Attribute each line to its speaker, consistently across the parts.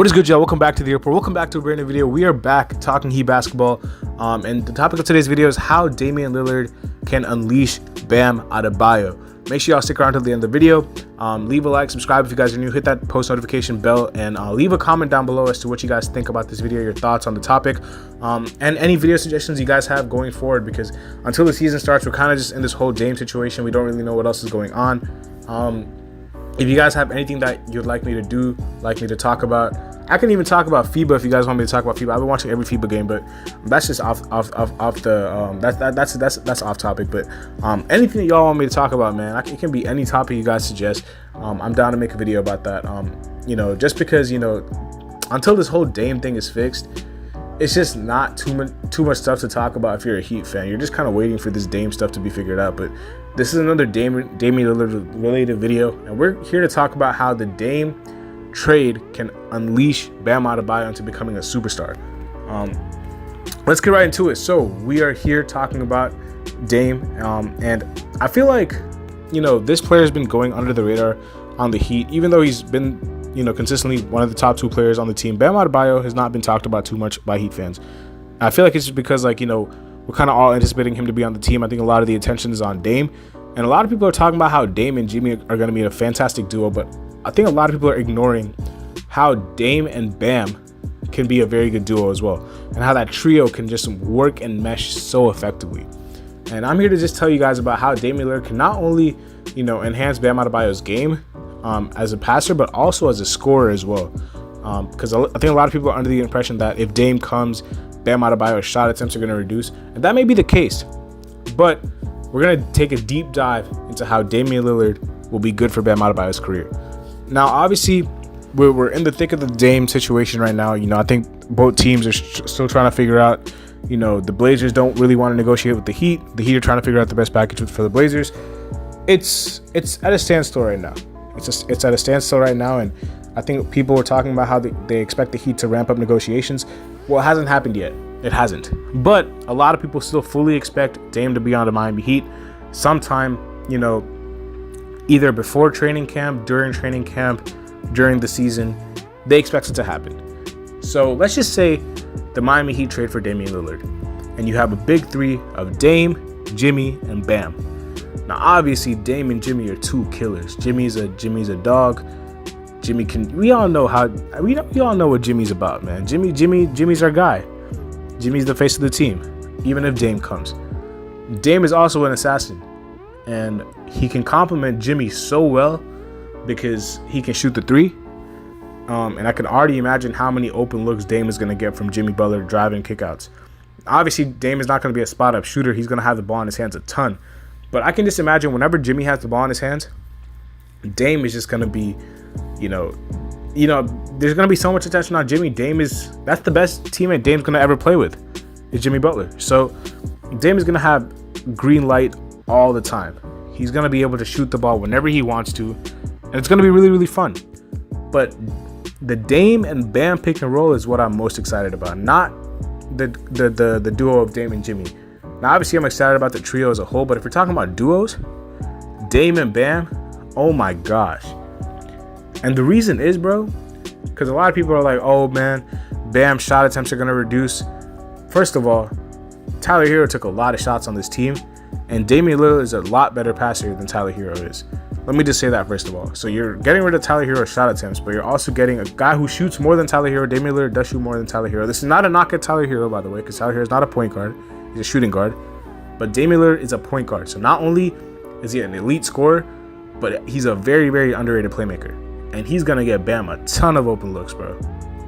Speaker 1: What is good, y'all? Welcome back to the airport. Welcome back to a brand new video. We are back talking Heat basketball. And the topic of today's video is how Damian Lillard can unleash Bam Adebayo. Make sure y'all stick around till the end of the video. Leave a like, subscribe if you guys are new, hit that post notification bell, and leave a comment down below as to what you guys think about this video, your thoughts on the topic, and any video suggestions you guys have going forward, because until the season starts, we're kind of just in this whole Dame situation. We don't really know what else is going on. If you guys have anything that you'd like me to do, like me to talk about, I can even talk about FIBA if you guys want me to talk about FIBA. I've been watching every FIBA game, but that's just off the that's off topic. But anything y'all want me to talk about, man, it can be any topic you guys suggest. I'm down to make a video about that. Just because until this whole Dame thing is fixed, it's just not too much stuff to talk about. If you're a Heat fan, you're just kind of waiting for this Dame stuff to be figured out. But this is another Damian Lillard related video, and we're here to talk about how the Dame trade can unleash Bam Adebayo into becoming a superstar. Let's get right into it. So we are here talking about Dame, and I feel like this player has been going under the radar on the Heat, even though he's been consistently one of the top two players on the team. Bam Adebayo has not been talked about too much by Heat fans. I feel like it's just because we're kind of all anticipating him to be on the team. I think a lot of the attention is on Dame, and a lot of people are talking about how Dame and Jimmy are going to be a fantastic duo, but I think a lot of people are ignoring how Dame and Bam can be a very good duo as well, and how that trio can just work and mesh so effectively. And I'm here to just tell you guys about how Damian Lillard can not only enhance Bam Adebayo's game as a passer, but also as a scorer as well. Because I think a lot of people are under the impression that if Dame comes, Bam Adebayo's shot attempts are going to reduce, and that may be the case. But we're going to take a deep dive into how Damian Lillard will be good for Bam Adebayo's career. Now, obviously, we're in the thick of the Dame situation right now. I think both teams are still trying to figure out. The Blazers don't really want to negotiate with the Heat. The Heat are trying to figure out the best package for the Blazers. It's at a standstill right now. It's at a standstill right now, and I think people were talking about how they expect the Heat to ramp up negotiations. Well, it hasn't happened yet. It hasn't. But a lot of people still fully expect Dame to be on the Miami Heat sometime, either before training camp, during training camp, during the season. They expect it to happen. So let's just say the Miami Heat trade for Damian Lillard, and you have a big three of Dame, Jimmy, and Bam. Now, obviously, Dame and Jimmy are two killers. Jimmy's a dog. Jimmy can. We all know what Jimmy's about, man. Jimmy's our guy. Jimmy's the face of the team, even if Dame comes. Dame is also an assassin, and he can complement Jimmy so well because he can shoot the three. And I can already imagine how many open looks Dame is going to get from Jimmy Butler driving kickouts. Obviously, Dame is not going to be a spot-up shooter. He's going to have the ball in his hands a ton. But I can just imagine whenever Jimmy has the ball in his hands, Dame is just going to be, there's going to be so much attention on Jimmy. That's the best teammate Dame's going to ever play with, is Jimmy Butler. So Dame is going to have green light all the time. He's going to be able to shoot the ball whenever he wants to, and it's going to be really, really fun. But the Dame and Bam pick and roll is what I'm most excited about, not the duo of Dame and Jimmy. Now, obviously, I'm excited about the trio as a whole, but if we're talking about duos, Dame and Bam, oh my gosh. And the reason is, bro, because a lot of people are like, oh man, Bam's shot attempts are going to reduce. First of all, Tyler Hero took a lot of shots on this team, and Damian Lillard is a lot better passer than Tyler Hero is. Let me just say that first of all. So you're getting rid of Tyler Hero's shot attempts, but you're also getting a guy who shoots more than Tyler Hero. Damian Lillard does shoot more than Tyler Hero. This is not a knock at Tyler Hero, by the way, because Tyler Hero is not a point guard. He's a shooting guard. But Damian Lillard is a point guard. So not only is he an elite scorer, but he's a very, very underrated playmaker. And he's going to get Bam a ton of open looks, bro.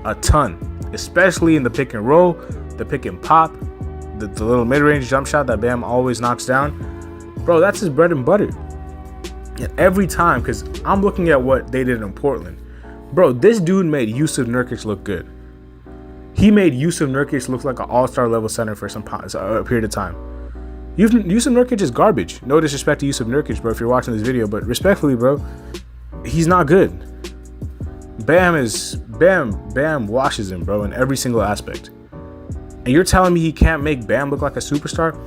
Speaker 1: A ton. Especially in the pick and roll, the pick and pop, the little mid-range jump shot that Bam always knocks down. Bro, that's his bread and butter. And every time, because I'm looking at what they did in Portland. Bro, this dude made Yusuf Nurkic look good. He made Yusuf Nurkic look like an all-star level center for a period of time. Yusuf Nurkic is garbage. No disrespect to Yusuf Nurkic, bro, if you're watching this video, but respectfully, bro, he's not good. Bam washes him, bro, in every single aspect. And you're telling me he can't make Bam look like a superstar?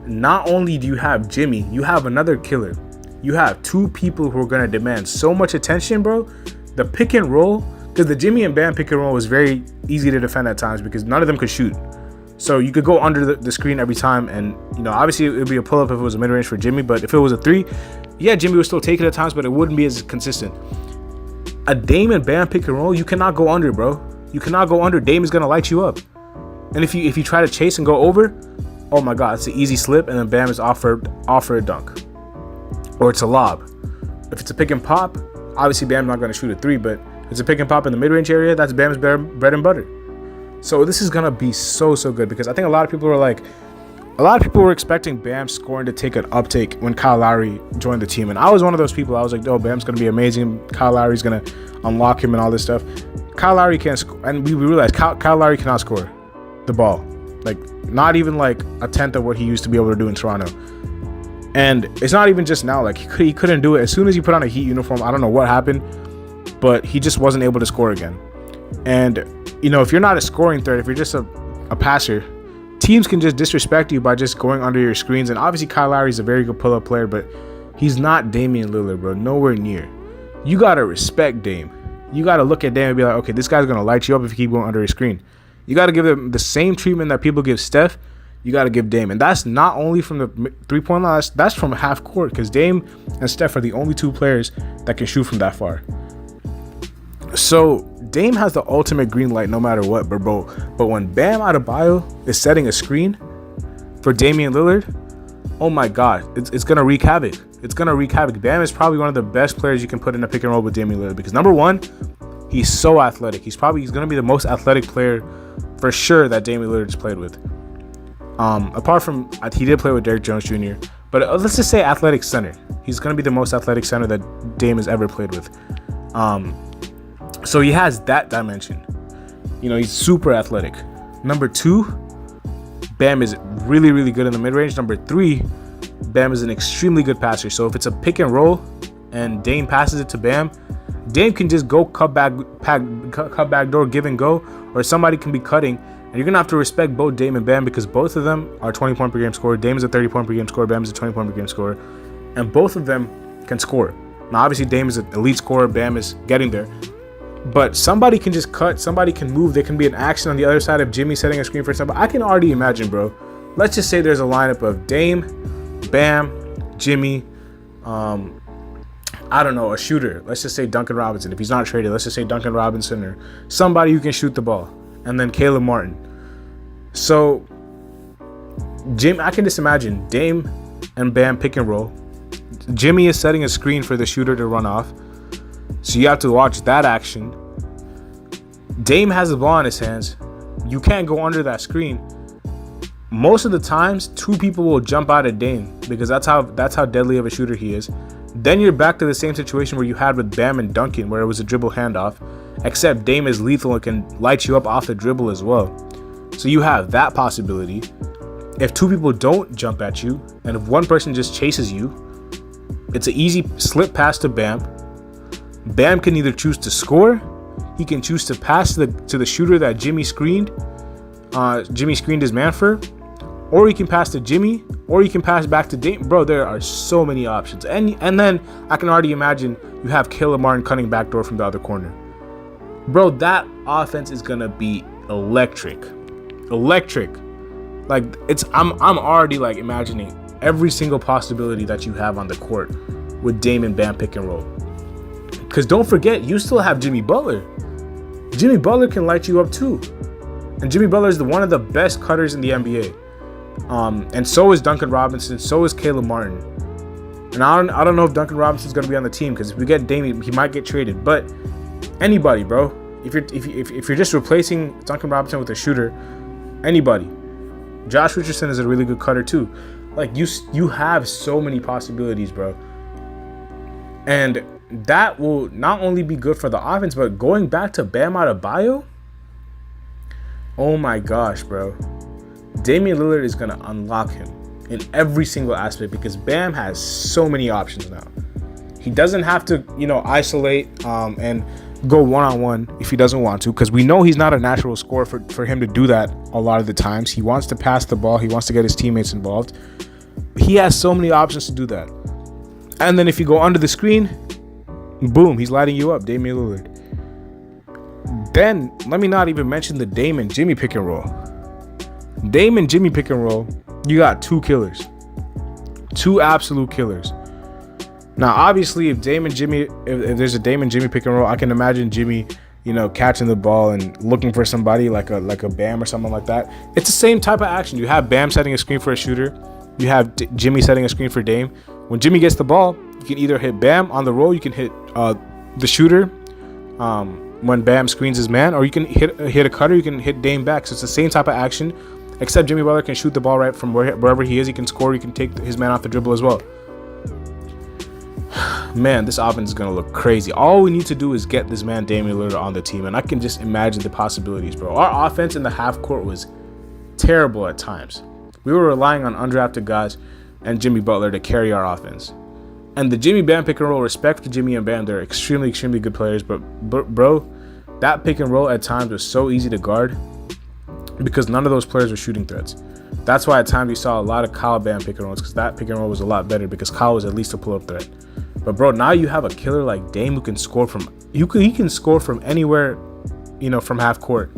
Speaker 1: Not only do you have Jimmy, you have another killer. You have two people who are going to demand so much attention, bro. The pick and roll Because the Jimmy and Bam pick and roll was very easy to defend at times because none of them could shoot. So you could go under the screen every time, and obviously it would be a pull-up if it was a mid-range for Jimmy, but if it was a 3, yeah, Jimmy would still take it at times, but it wouldn't be as consistent. A Dame and Bam pick and roll, you cannot go under, bro. You cannot go under. Dame is gonna light you up. And if you try to chase and go over, oh my god, it's an easy slip, and then Bam is offered a dunk. Or it's a lob. If it's a pick and pop, obviously Bam's not gonna shoot a 3, but if it's a pick and pop in the mid-range area, that's Bam's bread and butter. So this is gonna be so good, because I think a lot of people were expecting Bam's scoring to take an uptake when Kyle Lowry joined the team, and I was one of those people. I was like, oh, Bam's gonna be amazing. Kyle Lowry's gonna unlock him and all this stuff. Kyle Lowry can't score, and we realized Kyle Lowry cannot score the ball, like not even like a tenth of what he used to be able to do in Toronto. And it's not even just now, like he couldn't do it as soon as he put on a Heat uniform. I don't know what happened, but he just wasn't able to score again. And if you're not a scoring threat, if you're just a passer, teams can just disrespect you by just going under your screens. And obviously Kyle Lowry's a very good pull-up player, but he's not Damian Lillard, bro. Nowhere near. You gotta respect Dame. You gotta look at Dame and be like, okay, this guy's gonna light you up if you keep going under his screen. You gotta give him the same treatment that people give Steph. You gotta give Dame, and that's not only from the 3-point line. That's from half court, because Dame and Steph are the only 2 players that can shoot from that far. So Dame has the ultimate green light no matter what, bro. But when Bam Adebayo is setting a screen for Damian Lillard, oh my god, it's gonna wreak havoc. It's gonna wreak havoc. Bam is probably one of the best players you can put in a pick and roll with Damian Lillard, because number one, he's so athletic. He's gonna be the most athletic player for sure that Damian Lillard has played with. Apart from, he did play with Derrick Jones Jr., but let's just say athletic center. He's gonna be the most athletic center that Dame has ever played with. So he has that dimension. He's super athletic. Number 2, Bam is really good in the mid-range. Number 3, Bam is an extremely good passer. So if it's a pick and roll and Dame passes it to Bam, Dame can just go cut back door, give and go, or somebody can be cutting. And you're going to have to respect both Dame and Bam, because both of them are 20-point per game scorer. Dame is a 30-point per game scorer. Bam is a 20-point per game scorer. And both of them can score. Now, obviously, Dame is an elite scorer. Bam is getting there. But somebody can just cut. Somebody can move. There can be an action on the other side of Jimmy setting a screen for somebody. I can already imagine, bro. Let's just say there's a lineup of Dame, Bam, Jimmy, I don't know, a shooter. Let's just say Duncan Robinson. If he's not traded, let's just say Duncan Robinson or somebody who can shoot the ball. And then Caleb Martin. So, I can just imagine Dame and Bam pick and roll. Jimmy is setting a screen for the shooter to run off. So you have to watch that action. Dame has the ball in his hands. You can't go under that screen. Most of the times, 2 people will jump out at Dame, because that's how deadly of a shooter he is. Then you're back to the same situation where you had with Bam and Duncan, where it was a dribble handoff, except Dame is lethal and can light you up off the dribble as well. So you have that possibility. If 2 people don't jump at you, and if one person just chases you, it's an easy slip pass to Bam. Bam can either choose to score, he can choose to pass to the shooter that Jimmy screened his man for, or he can pass to Jimmy, or he can pass back to Dame. Bro, there are so many options. And then I can already imagine you have Caleb Martin cutting backdoor from the other corner. Bro, that offense is gonna be electric. Like, I'm already like imagining every single possibility that you have on the court with Dame and Bam pick and roll. Because don't forget, you still have Jimmy Butler. Jimmy Butler can light you up too. And Jimmy Butler is one of the best cutters in the NBA. And so is Duncan Robinson. So is Caleb Martin. And I don't know if Duncan Robinson's going to be on the team, because if we get Dame, he might get traded. But anybody, bro. If you're just replacing Duncan Robinson with a shooter, anybody. Josh Richardson is a really good cutter too. Like, you have so many possibilities, bro. And that will not only be good for the offense, but going back to Bam Adebayo, oh my gosh, bro. Damian Lillard is going to unlock him in every single aspect, because Bam has so many options now. He doesn't have to, isolate and go one-on-one if he doesn't want to, because we know he's not a natural scorer for him to do that a lot of the times. He wants to pass the ball. He wants to get his teammates involved. He has so many options to do that. And then if you go under the screen, boom, he's lighting you up, Damian Lillard. Then let me not even mention the Dame and Jimmy pick and roll. Dame and Jimmy pick and roll, you got two killers. Two absolute killers. Now, obviously, if there's a Dame and Jimmy pick and roll, I can imagine Jimmy, you know, catching the ball and looking for somebody like a Bam or something like that. It's the same type of action. You have Bam setting a screen for a shooter. You have Jimmy setting a screen for Dame. When Jimmy gets the ball, you can either hit Bam on the roll, you can hit the shooter when Bam screens his man, or you can hit a cutter, you can hit Dame back. So it's the same type of action, except Jimmy Butler can shoot the ball right from wherever he is. He can score, he can take his man off the dribble as well. Man, this offense is going to look crazy. All we need to do is get this man Damian Lillard on the team, and I can just imagine the possibilities, bro. Our offense in the half court was terrible at times. We were relying on undrafted guys and Jimmy Butler to carry our offense. And the Jimmy Bam pick and roll, respect to Jimmy and Bam, they're extremely, extremely good players, but bro, that pick and roll at times was so easy to guard because none of those players were shooting threats. That's why at times we saw a lot of Kyle Bam pick and rolls, because that pick and roll was a lot better because Kyle was at least a pull-up threat. But bro, now you have a killer like Dame who can score from he can score from anywhere, you know, from half court.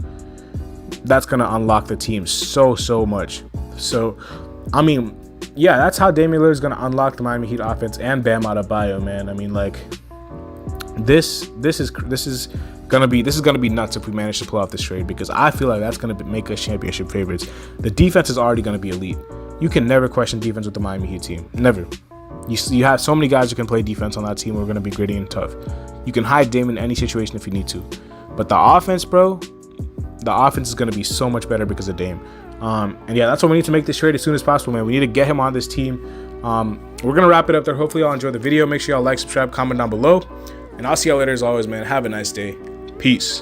Speaker 1: That's gonna unlock the team so much. So, I mean, yeah, that's how Damian Lillard is gonna unlock the Miami Heat offense and Bam Adebayo, man. I mean, like, this is gonna be nuts if we manage to pull off this trade, because I feel like that's gonna make us championship favorites. The defense is already gonna be elite. You can never question defense with the Miami Heat team. Never. You have so many guys who can play defense on that team who are going to be gritty and tough. You can hide Dame in any situation if you need to. But the offense, bro, the offense is going to be so much better because of Dame. And yeah, that's why we need to make this trade as soon as possible, man. We need to get him on this team. We're going to wrap it up there. Hopefully y'all enjoyed the video. Make sure y'all like, subscribe, comment down below. And I'll see y'all later as always, man. Have a nice day. Peace.